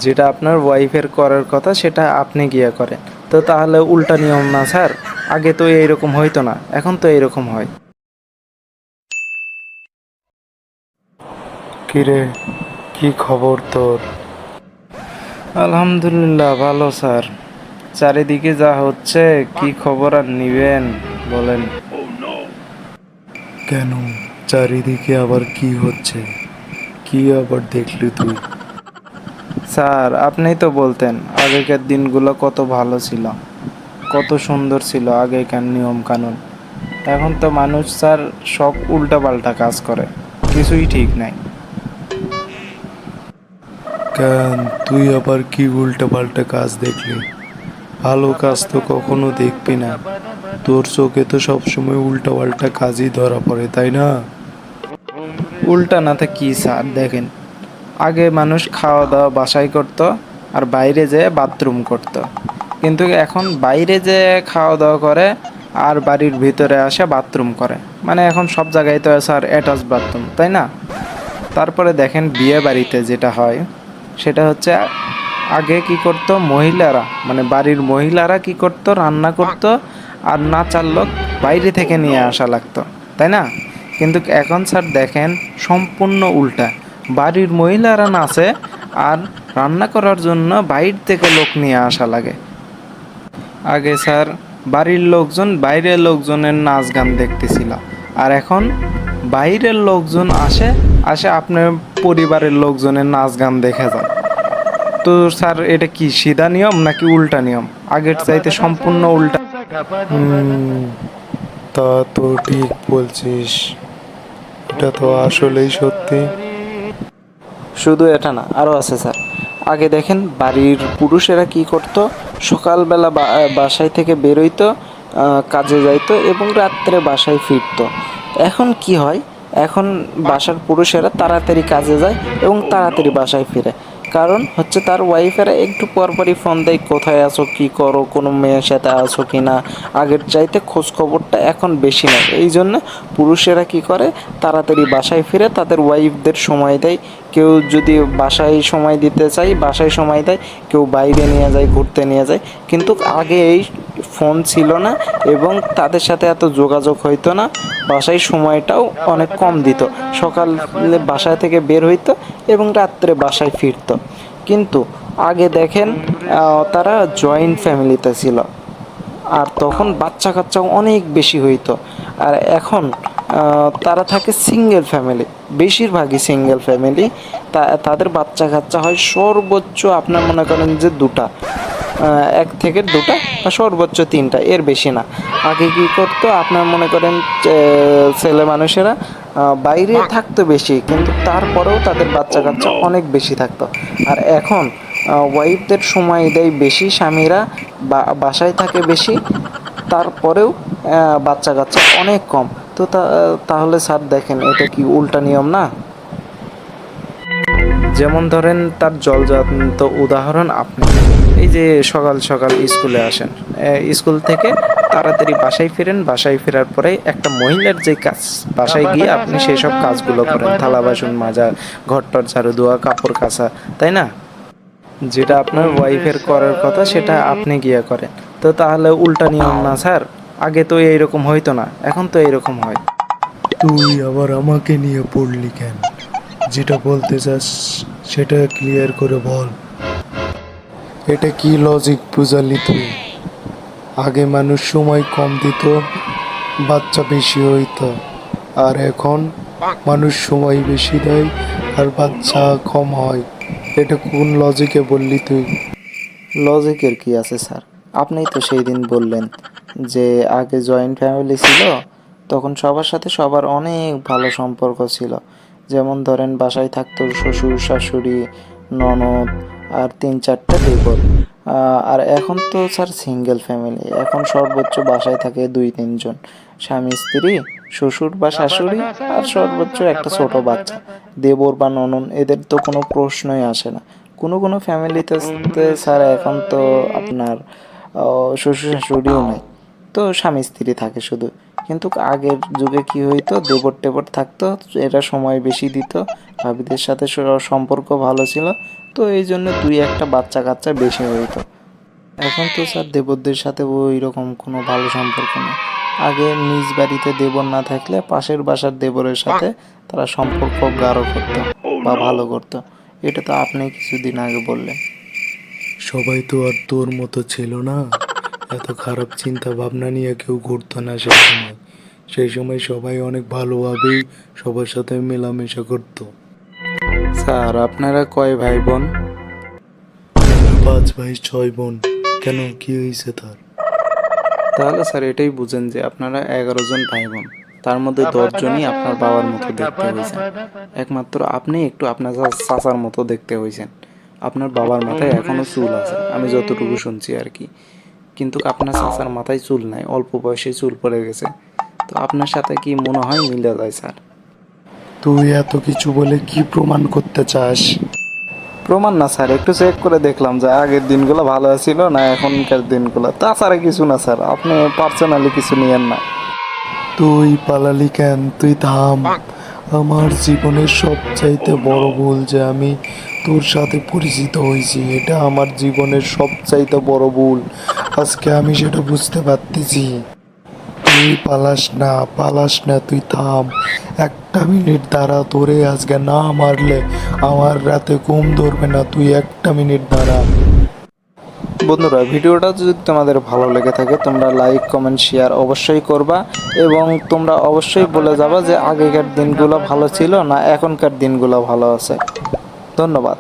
যেটা আপনার ওয়াইফের করার কথা সেটা আপনি গিয়ে করেন। তো তাহলে উল্টা নিয়ম না স্যার? আগে তো এইরকম হইতো না, এখন তো এইরকম হয়। কিরে, কি খবর তোর? আলহামদুলিল্লাহ ভালো স্যার। চারিদিকে যা হচ্ছে, কি খবর আর নিবেন বলেন। কেন, চারিদিকে আবার কি হচ্ছে? কি আবার দেখলি তুই? স্যার আপনিই তো বলতেন আগেকার দিনগুলো কত ভালো ছিল, কত সুন্দর ছিল আগেকার নিয়ম কানুন। এখন তো মানুষ স্যার সব উল্টাপাল্টা কাজ করে, কিছুই ঠিক নাই। কেন, তুই আবার কি উল্টা পাল্টা কাজ দেখলি? ভালো কাজ তো কখনো দেখবি না। তোর চোখে তো সবসময় উল্টা পাল্টা কাজই ধরা পড়ে, তাই না? উল্টা না তো কি স্যার, দেখেন আগে মানুষ খাওয়া দাওয়া বাসায় করতো আর বাইরে যেয়ে বাথরুম করতো, কিন্তু এখন বাইরে যেয়ে খাওয়া দাওয়া করে আর বাড়ির ভিতরে আসে বাথরুম করে। মানে এখন সব জায়গায় তো স্যার অ্যাটাচ বাথরুম, তাই না? তারপরে দেখেন বিয়ে বাড়িতে যেটা হয় সেটা হচ্ছে, আগে কি করতো মহিলারা, মানে বাড়ির মহিলারা কি করতো, রান্না করতো আর নাচার লোক বাইরে থেকে নিয়ে আসা লাগতো, তাই না? কিন্তু এখন স্যার দেখেন সম্পূর্ণ উল্টা, বাড়ির মহিলারা নাচে আর রান্না করার জন্য বাইরে থেকে লোক নিয়ে আসা লাগে। আগে স্যার বাড়ির লোকজন বাইরের লোকজনের নাচ গান দেখতেছিল, আর এখন বাইরের লোকজন আসে আসে আপনার পরিবারের লোকজনের নাচ গান দেখে যায়। তো স্যার এটা কি সিধা নিয়ম নাকি উল্টা নিয়ম? আগের চাইতে সম্পূর্ণ উল্টা। হুম, তা তো ঠিক বলছিস। এটা তো আসলেই সত্যি। শুধু এটা না, আরও আছে স্যার। আগে দেখেন বাড়ির পুরুষেরা কি করতো, সকালবেলা বাসায় থেকে বেরোইতো, কাজে যাইতো এবং রাত্রে বাসায় ফিরতো। এখন কি হয়, এখন বাসার পুরুষেরা তাড়াতাড়ি কাজে যায় এবং তাড়াতাড়ি বাসায় ফিরে। কারণ হচ্ছে তার ওয়াইফেরা একটু পরপরই ফোন দেয়, কোথায় আছো, কি করো, কোনো মেয়ের সাথে আছো কি না। আগের চাইতে খোঁজ খবরটা এখন বেশি নেয়, এই জন্য পুরুষেরা কি করে, তাড়াতাড়ি বাসায় ফিরে তাদের ওয়াইফদের সময় দেয়। কেউ যদি বাসায় সময় দিতে চাই বাসায় সময় দেয়, কেউ বাইরে নিয়ে যায়, ঘুরতে নিয়ে যায়। কিন্তু আগে এই ফোন ছিল না এবং তাদের সাথে এত যোগাযোগ হইতো না, বাসায় সময়টাও অনেক কম দিত। সকালে বাসায় থেকে বের হইতো এবং রাত্রে বাসায় ফিরতো। কিন্তু আগে দেখেন তারা জয়েন্ট ফ্যামিলিতে ছিল, আর তখন বাচ্চা কাচ্চাও অনেক বেশি হইতো। আর এখন তারা থাকে সিঙ্গেল ফ্যামিলি, বেশিরভাগই সিঙ্গেল ফ্যামিলি। তাদের বাচ্চা কাচ্চা হয় সর্বোচ্চ আপনার মনে করেন যে দুটা, এক থেকে দুটা বা সর্বোচ্চ তিনটা, এর বেশি না। আগে কী করতো আপনার মনে করেন ছেলে মানুষেরা বাইরে থাকতো বেশি, কিন্তু তারপরেও তাদের বাচ্চা কাচ্চা অনেক বেশি থাকতো। আর এখন ওয়াইফদের সময় দেয় বেশি স্বামীরা, বাসায় থাকে বেশি, তারপরেও বাচ্চা কাচ্চা অনেক কম। তো তাহলে স্যার দেখেন এটা কি উল্টা নিয়ম না? যেমন ধরেন তার জলজান্ত উদাহরণ আপনি, এই যে সকাল সকাল স্কুলে আসেন, স্কুল থেকে তাড়াতাড়ি বাসায় ফিরেন, বাসায় ফেরার পরে একটা মহিলার যে কাজ, বাসায় গিয়ে আপনি সেই সব কাজগুলো করেন, থালা বাসন মাজা, ঘরটর ঝাড়ু দেওয়া, কাপড় কাচা, তাই না? যেটা আপনার ওয়াইফের করার কথা সেটা আপনি গিয়ে করেন। তো তাহলে উল্টা নিয়ম না স্যার? আগে তো এইরকম হইতো না, এখন তো এইরকম হয়। তুই আবার আমাকে নিয়ে পড়লি কেন? যেটা বলতে চাস সেটা ক্লিয়ার করে বল। এটা কি লজিক বুঝালি তুই? আগে মানুষ সময় কম দিত, বাচ্চা বেশি হইতো, আর এখন মানুষ সময় বেশি দেয় আর বাচ্চা কম হয়। এটা কোন লজিকে বললি তুই? লজিকের কি আছে স্যার? আপনিই তো সেই দিন বললেন যে আগে জয়েন্ট ফ্যামিলি ছিল, তখন সবার সাথে সবার অনেক ভালো সম্পর্ক ছিল। যেমন ধরেন বাসায় থাকতো শ্বশুর শাশুড়ি, ননদ আর তিন চারটা দেবর। আর এখন তো স্যার সিঙ্গেল ফ্যামিলি, এখন সর্বোচ্চ বাসায় থাকে দুই তিনজন, স্বামী স্ত্রী, শ্বশুর বা শাশুড়ি, আর সর্বোচ্চ একটা ছোট বাচ্চা। দেবর বা ননদ এদের তো কোনো প্রশ্নই আসে না। কোনো কোনো ফ্যামিলিতে স্যার এখন তো আপনার শ্বশুর শাশুড়িও নাই, তো স্বামী স্ত্রী থাকে শুধু। কিন্তু আগের যুগে কি হইতো, দেবর টেবর থাকতো, এরা সময় বেশি দিত, ভাবিদের সাথে সম্পর্ক ভালো ছিল, তো এই জন্য দুই একটা বাচ্চা কাচ্চা বেশি হইতো। এখন তো স্যার দেবরদের সাথে ওই রকম কোনো ভালো সম্পর্ক নেই। আগে নিজ বাড়িতে দেবর না থাকলে পাশের বাসার দেবরের সাথে তারা সম্পর্ক গাঢ় করতো বা ভালো করতো। এটা তো আপনি কিছুদিন আগে বললেন। সবাই তো আর তোর মতো ছিল না, এত খারাপ চিন্তা ভাবনা নিয়ে কেউ ঘুরতো না সেই সময়। সেই সময় সবাই অনেক ভালোভাবেই সবার সাথে মেলামেশা করতো। স্যার আপনারা কয় ভাই বোন? 5 ভাই 6 বোন। কেন, কি হয়েছে তার? তাহলে স্যার এটাই বুঝেন যে আপনারা 11 জন ভাই বোন, তার মধ্যে 10 জনই আপনার বাবার মতো দেখতে হয়েছেন। একমাত্র আপনি একটু আপনার চাচার মতো দেখতে হয়েছেন। আপনার বাবার মাথায় এখনো চুল আছে, আমি যতটুকু শুনছি আর কি। কিন্তু আপনার চাচার মাথায় চুল নাই, অল্প বয়সে চুল পড়ে গেছে। তো আপনার সাথে কি মনে হয় মিলে যায় স্যার? তুই এত কিছু বলে কি প্রমাণ করতে চাস? প্রমাণ না স্যার, একটু চেক করে দেখলাম যে আগের দিনগুলো ভালো ছিল না এখনকার দিনগুলো, তাছাড়া কিছু না স্যার, আপনি পার্সোনালি কিছু নিয়েন না। তুই পালালি কেন? তুই থাম। আমার জীবনের সবচাইতে বড় ভুল যে আমি তোর সাথে পরিচিত হয়েছি, এটা আমার জীবনের সবচাইতে বড় ভুল। আজকে আমি সেটা বুঝতে পারতেছি। তুই পালাস না, তুই থাম। 1 মিনিট দাঁড়া, তোরে আজকে না মারলে আমার রাতে ঘুম ধরবে না। তুই 1 মিনিট দাঁড়া। বন্ধুরা, ভিডিওটা যদি তোমাদের ভালো লেগে থাকে তোমরা লাইক কমেন্ট শেয়ার অবশ্যই করবা, এবং তোমরা অবশ্যই বলে যাবা যে আগেকার দিনগুলো ভালো ছিল না এখনকার দিনগুলো ভালো আছে। ধন্যবাদ।